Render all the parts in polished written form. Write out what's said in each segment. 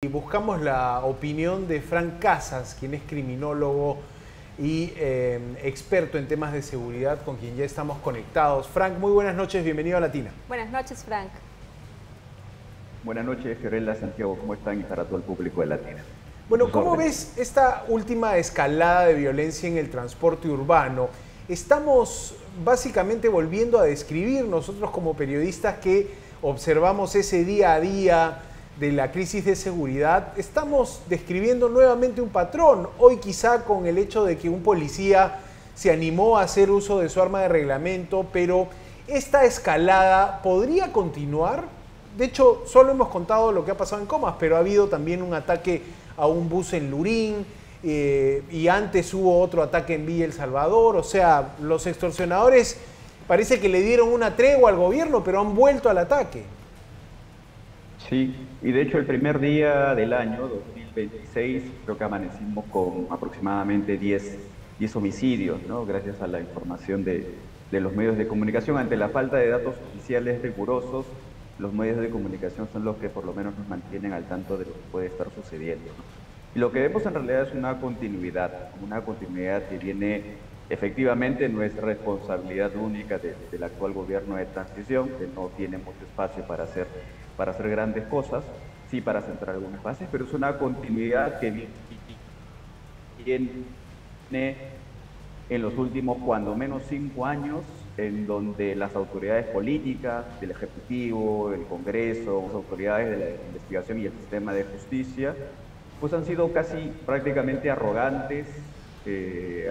Y buscamos la opinión de Frank Casas, quien es criminólogo y experto en temas de seguridad, con quien ya estamos conectados. Frank, muy buenas noches, bienvenido a Latina. Buenas noches, Frank. Buenas noches, Fiorella, Santiago, ¿cómo están? Y para todo el público de Latina. Bueno, ¿cómo ves esta última escalada de violencia en el transporte urbano? Estamos básicamente volviendo a describir nosotros como periodistas que observamos ese día a día de la crisis de seguridad, estamos describiendo nuevamente un patrón. Hoy quizá con el hecho de que un policía se animó a hacer uso de su arma de reglamento, pero esta escalada podría continuar. De hecho, solo hemos contado lo que ha pasado en Comas, pero ha habido también un ataque a un bus en Lurín, y antes hubo otro ataque en Villa El Salvador. O sea, los extorsionadores parece que le dieron una tregua al gobierno, pero han vuelto al ataque. Sí, y de hecho el primer día del año 2026 creo que amanecimos con aproximadamente 10 homicidios, ¿no? Gracias a la información de los medios de comunicación. Ante la falta de datos oficiales rigurosos, los medios de comunicación son los que por lo menos nos mantienen al tanto de lo que puede estar sucediendo, ¿no? Y lo que vemos en realidad es una continuidad que viene, efectivamente, no es responsabilidad única del actual gobierno de transición, que no tiene mucho espacio para hacer grandes cosas, sí para centrar algunas bases, pero es una continuidad que viene en los últimos, cuando menos 5 años, en donde las autoridades políticas, del Ejecutivo, el Congreso, las autoridades de la investigación y el sistema de justicia, pues han sido casi prácticamente arrogantes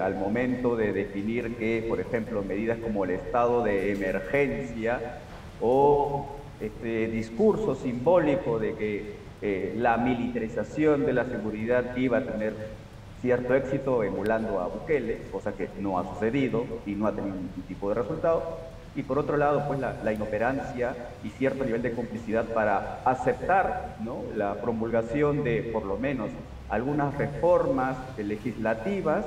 al momento de definir que, por ejemplo, medidas como el estado de emergencia o este discurso simbólico de que la militarización de la seguridad iba a tener cierto éxito emulando a Bukele, cosa que no ha sucedido y no ha tenido ningún tipo de resultado. Y por otro lado, pues la inoperancia y cierto nivel de complicidad para aceptar, ¿no?, la promulgación de por lo menos algunas reformas legislativas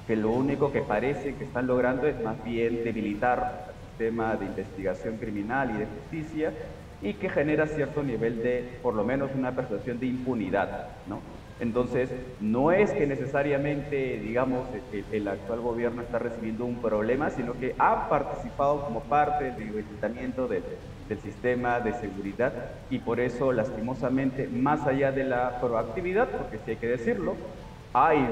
que lo único que parece que están logrando es más bien debilitar el sistema de investigación criminal y de justicia, y que genera cierto nivel de, por lo menos, una percepción de impunidad, ¿no? Entonces, no es que necesariamente, digamos, el actual gobierno está recibiendo un problema, sino que ha participado como parte del debilitamiento del sistema de seguridad, y por eso, lastimosamente, más allá de la proactividad, porque sí hay que decirlo, hay,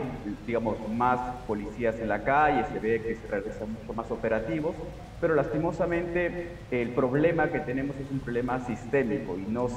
digamos, más policías en la calle, se ve que se realizan mucho más operativos, pero lastimosamente el problema que tenemos es un problema sistémico y no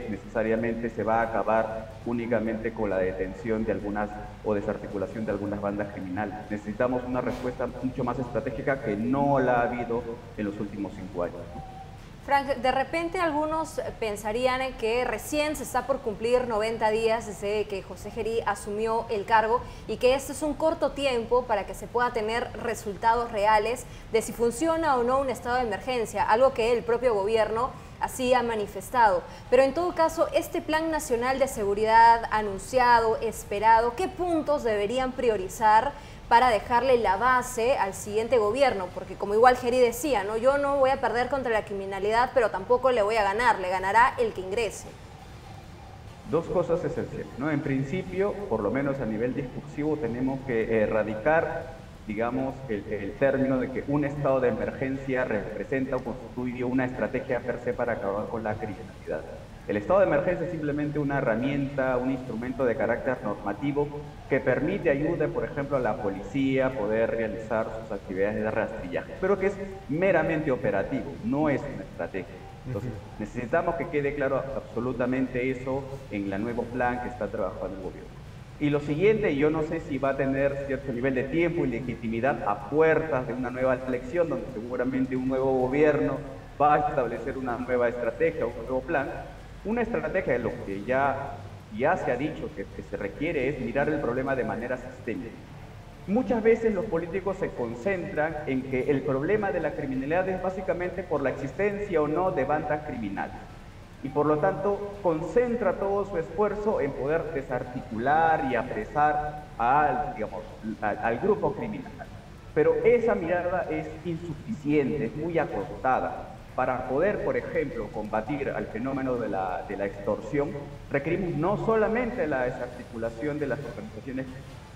necesariamente se va a acabar únicamente con la detención de algunas o desarticulación de algunas bandas criminales. Necesitamos una respuesta mucho más estratégica que no la ha habido en los últimos 5 años, ¿no? Frank, de repente algunos pensarían que recién se está por cumplir 90 días desde que José Gerí asumió el cargo y que este es un corto tiempo para que se pueda tener resultados reales de si funciona o no un estado de emergencia, algo que el propio gobierno así ha manifestado. Pero en todo caso, este Plan Nacional de Seguridad anunciado, esperado, ¿qué puntos deberían priorizar para dejarle la base al siguiente gobierno? Porque como igual Gerí decía, ¿no?, yo no voy a perder contra la criminalidad, pero tampoco le voy a ganar, le ganará el que ingrese. Dos cosas esenciales, ¿no? En principio, por lo menos a nivel discursivo, tenemos que erradicar, digamos, el término de que un estado de emergencia representa o constituye una estrategia per se para acabar con la criminalidad. El estado de emergencia es simplemente una herramienta, un instrumento de carácter normativo que permite, ayude, por ejemplo, a la policía a poder realizar sus actividades de rastrillaje, pero que es meramente operativo, no es una estrategia. Entonces, necesitamos que quede claro absolutamente eso en el nuevo plan que está trabajando el gobierno. Y lo siguiente, yo no sé si va a tener cierto nivel de tiempo y legitimidad a puertas de una nueva elección, donde seguramente un nuevo gobierno va a establecer una nueva estrategia o un nuevo plan. Una estrategia de lo que ya se ha dicho que se requiere es mirar el problema de manera sistémica. Muchas veces los políticos se concentran en que el problema de la criminalidad es básicamente por la existencia o no de bandas criminales. Y por lo tanto concentra todo su esfuerzo en poder desarticular y apresar al grupo criminal. Pero esa mirada es insuficiente, es muy acotada. para poder, por ejemplo, combatir al fenómeno de la extorsión, requerimos no solamente la desarticulación de las organizaciones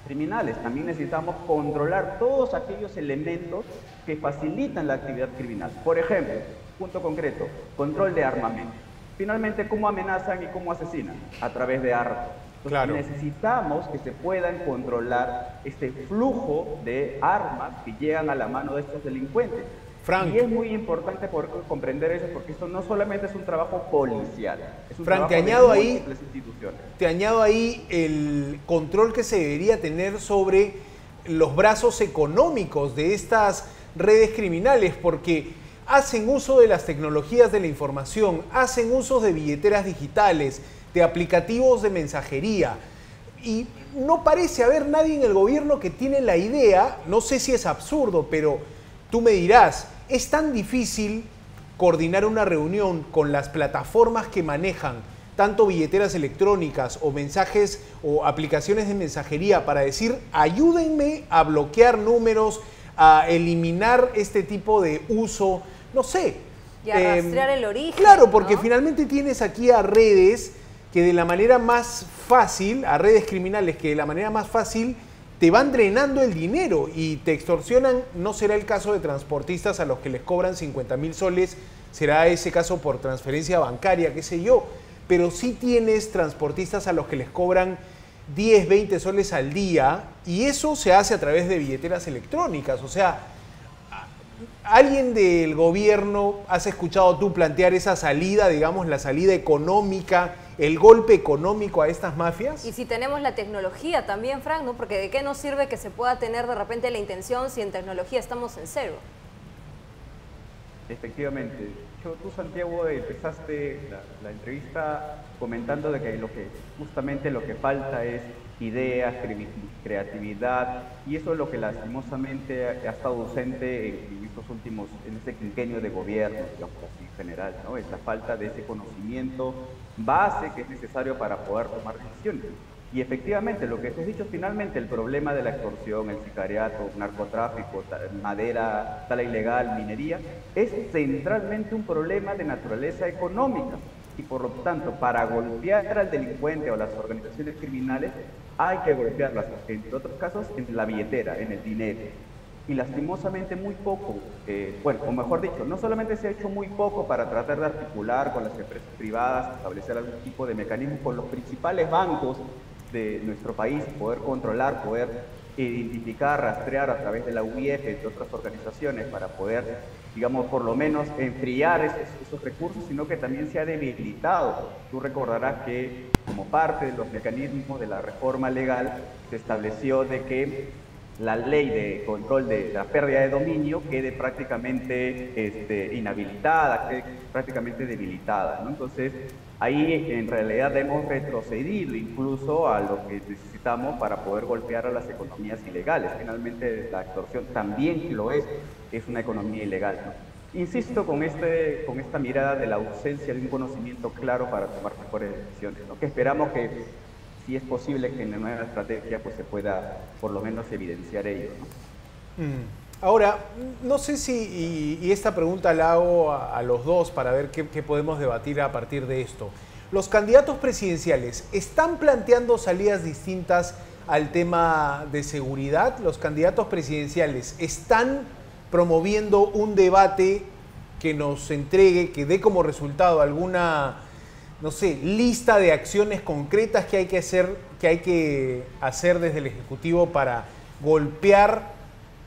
criminales, también necesitamos controlar todos aquellos elementos que facilitan la actividad criminal. Por ejemplo, punto concreto, control de armamento. Finalmente, ¿cómo amenazan y cómo asesinan? A través de armas. Entonces, necesitamos que se puedan controlar este flujo de armas que llegan a la mano de estos delincuentes. Frank, y es muy importante poder comprender eso, porque esto no solamente es un trabajo policial, es un Frank, trabajo de múltiples instituciones. Te añado ahí el control que se debería tener sobre los brazos económicos de estas redes criminales, porque hacen uso de las tecnologías de la información, hacen uso de billeteras digitales, de aplicativos de mensajería, y no parece haber nadie en el gobierno que tiene la idea, no sé si es absurdo, pero tú me dirás, ¿es tan difícil coordinar una reunión con las plataformas que manejan tanto billeteras electrónicas o mensajes o aplicaciones de mensajería para decir, ayúdenme a bloquear números, a eliminar este tipo de uso, no sé? Y a rastrear el origen. Claro, porque ¿no? Finalmente tienes aquí a redes que de la manera más fácil, a redes criminales que de la manera más fácil te van drenando el dinero y te extorsionan. No será el caso de transportistas a los que les cobran 50.000 soles, será ese caso por transferencia bancaria, qué sé yo, pero sí tienes transportistas a los que les cobran 10, 20 soles al día, y eso se hace a través de billeteras electrónicas. O sea, ¿alguien del gobierno has escuchado tú plantear esa salida, digamos, la salida económica, el golpe económico a estas mafias? Y si tenemos la tecnología también, Frank, ¿no? Porque ¿de qué nos sirve que se pueda tener de repente la intención si en tecnología estamos en cero? Efectivamente. Tú, Santiago, empezaste la entrevista comentando de que justamente lo que falta es ideas, creatividad, y eso es lo que lastimosamente ha estado ausente en este quinquenio de gobierno, digamos así, en general, ¿no? Es la falta de ese conocimiento base que es necesario para poder tomar decisiones. Y efectivamente, lo que tú has dicho, finalmente el problema de la extorsión, el sicariato, narcotráfico, madera, tala ilegal, minería, es centralmente un problema de naturaleza económica. Y por lo tanto, para golpear al delincuente o las organizaciones criminales, hay que golpearlas, entre otros casos, en la billetera, en el dinero. Y lastimosamente muy poco, bueno, o mejor dicho, no solamente se ha hecho muy poco para tratar de articular con las empresas privadas, establecer algún tipo de mecanismo con los principales bancos de nuestro país, poder controlar, poder identificar, rastrear a través de la UIF, de otras organizaciones, para poder, digamos, por lo menos enfriar esos recursos, sino que también se ha debilitado. Tú recordarás que como parte de los mecanismos de la reforma legal se estableció de que la ley de control de la pérdida de dominio quede prácticamente inhabilitada, quede prácticamente debilitada, ¿no? Entonces, ahí en realidad hemos retrocedido incluso a lo que necesitamos para poder golpear a las economías ilegales. Finalmente, la extorsión también lo es una economía ilegal, ¿no? Insisto con esta mirada de la ausencia de un conocimiento claro para tomar mejores decisiones, ¿no? Que esperamos que, si es posible, que en la nueva estrategia pues se pueda por lo menos evidenciar ello, ¿no? Ahora, no sé si, y esta pregunta la hago a los dos para ver qué podemos debatir a partir de esto. ¿Los candidatos presidenciales están planteando salidas distintas al tema de seguridad? ¿Los candidatos presidenciales están promoviendo un debate que nos entregue, que dé como resultado alguna, no sé, lista de acciones concretas que hay que hacer desde el Ejecutivo para golpear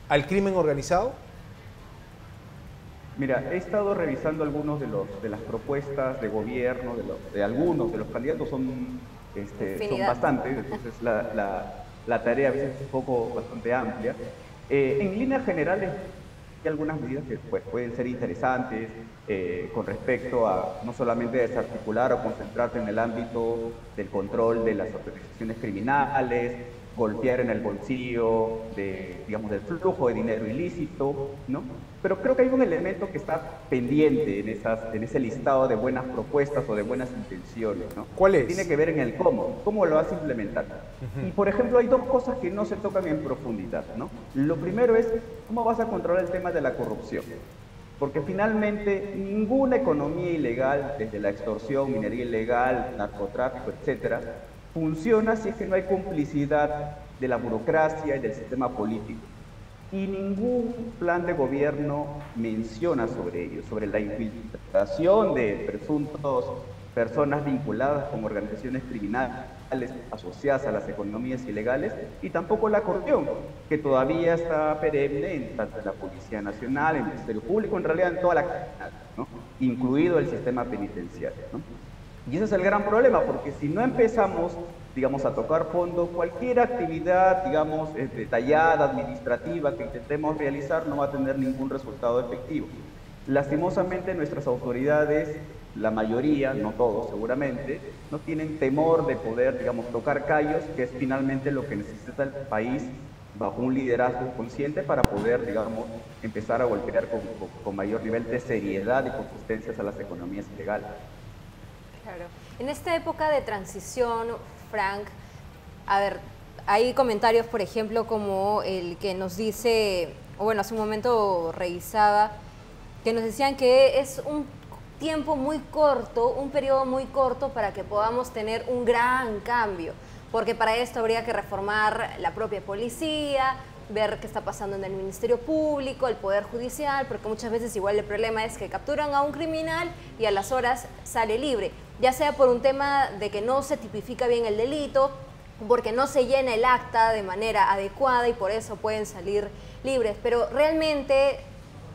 al crimen organizado? Mira, he estado revisando algunos de las propuestas de gobierno, de algunos de los candidatos, son bastantes, entonces la tarea a veces es un poco bastante amplia. En líneas generales, hay algunas medidas que pues, pueden ser interesantes con respecto a no solamente desarticular o concentrarte en el ámbito del control de las organizaciones criminales, golpear en el bolsillo digamos, del flujo de dinero ilícito, ¿no? Pero creo que hay un elemento que está pendiente en ese listado de buenas propuestas o de buenas intenciones, ¿no? ¿Cuál es? Tiene que ver en el cómo lo vas a implementar. Y, por ejemplo, hay dos cosas que no se tocan en profundidad, ¿no? Lo primero es cómo vas a controlar el tema de la corrupción. Porque finalmente ninguna economía ilegal, desde la extorsión, minería ilegal, narcotráfico, etcétera, funciona si es que no hay complicidad de la burocracia y del sistema político. Y ningún plan de gobierno menciona sobre ello, sobre la infiltración de presuntos personas vinculadas con organizaciones criminales asociadas a las economías ilegales, y tampoco la corrupción, que todavía está perenne en tanto la Policía Nacional, en el Ministerio Público, en realidad en toda la cadena, ¿no? Incluido el sistema penitenciario, ¿no? Y ese es el gran problema, porque si no empezamos, digamos, a tocar fondo, cualquier actividad, digamos, detallada, administrativa que intentemos realizar no va a tener ningún resultado efectivo. Lastimosamente nuestras autoridades, la mayoría, no todos seguramente, no tienen temor de poder, digamos, tocar callos, que es finalmente lo que necesita el país bajo un liderazgo consciente para poder, digamos, empezar a golpear con mayor nivel de seriedad y consistencias a las economías ilegales. Claro. En esta época de transición, Frank, a ver, hay comentarios, por ejemplo, como el que nos dice, o bueno, hace un momento revisaba, que nos decían que es un tiempo muy corto, un periodo muy corto para que podamos tener un gran cambio, porque para esto habría que reformar la propia policía, ver qué está pasando en el Ministerio Público, el Poder Judicial, porque muchas veces igual el problema es que capturan a un criminal y a las horas sale libre, ya sea por un tema de que no se tipifica bien el delito, porque no se llena el acta de manera adecuada y por eso pueden salir libres, pero realmente,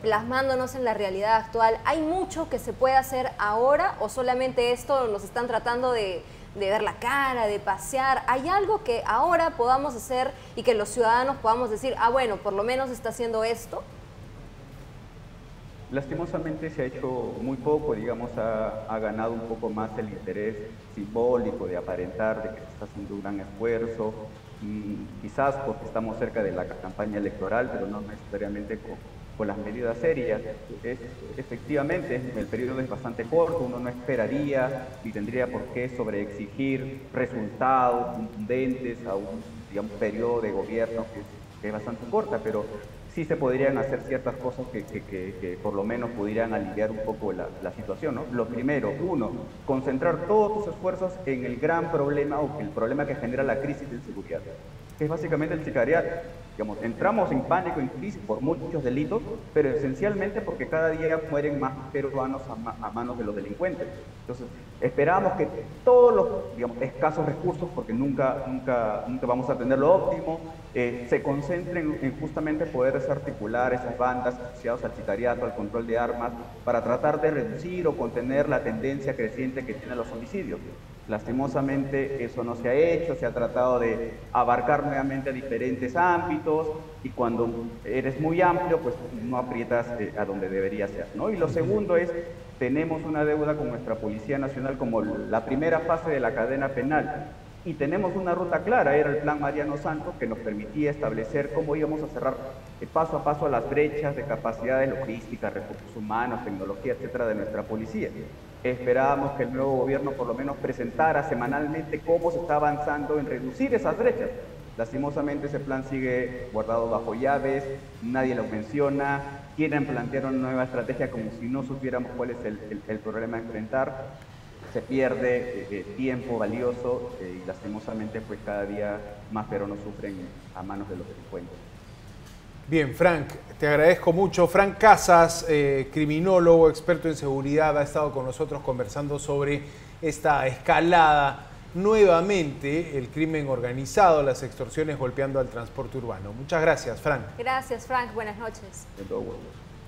plasmándonos en la realidad actual, ¿hay mucho que se puede hacer ahora o solamente esto nos están tratando de ver la cara, de pasear? ¿Hay algo que ahora podamos hacer y que los ciudadanos podamos decir, ah, bueno, por lo menos está haciendo esto? Lastimosamente se ha hecho muy poco, digamos, ha ganado un poco más el interés simbólico de aparentar de que se está haciendo un gran esfuerzo, quizás porque estamos cerca de la campaña electoral, pero no necesariamente con las medidas serias. Efectivamente, el periodo es bastante corto, uno no esperaría ni tendría por qué sobreexigir resultados contundentes a un, digamos, periodo de gobierno que es bastante corta, pero sí se podrían hacer ciertas cosas que por lo menos pudieran aliviar un poco la situación, ¿no? Lo primero, uno, concentrar todos tus esfuerzos en el gran problema o el problema que genera la crisis de inseguridad, que es básicamente el sicariato. Digamos, entramos en pánico, en crisis por muchos delitos, pero esencialmente porque cada día mueren más peruanos a manos de los delincuentes. Entonces, esperamos que todos los, digamos, escasos recursos, porque nunca vamos a tener lo óptimo, se concentren en justamente poder desarticular esas bandas asociadas al sicariato, al control de armas, para tratar de reducir o contener la tendencia creciente que tienen los homicidios. Lastimosamente eso no se ha hecho, se ha tratado de abarcar nuevamente diferentes ámbitos y cuando eres muy amplio pues no aprietas a donde debería ser, ¿no? Y lo segundo es, tenemos una deuda con nuestra Policía Nacional como la primera fase de la cadena penal y tenemos una ruta clara, era el Plan Mariano Santos que nos permitía establecer cómo íbamos a cerrar paso a paso las brechas de capacidades logísticas, recursos humanos, tecnología, etcétera, de nuestra policía. Esperábamos que el nuevo gobierno por lo menos presentara semanalmente cómo se está avanzando en reducir esas brechas. Lastimosamente ese plan sigue guardado bajo llaves, nadie lo menciona, quieren plantear una nueva estrategia como si no supiéramos cuál es el problema a enfrentar. Se pierde tiempo valioso y lastimosamente pues cada día más peruanos sufren a manos de los delincuentes. Bien, Frank, te agradezco mucho. Frank Casas, criminólogo, experto en seguridad, ha estado con nosotros conversando sobre esta escalada. Nuevamente, el crimen organizado, las extorsiones golpeando al transporte urbano. Muchas gracias, Frank. Gracias, Frank. Buenas noches. De todo, bueno.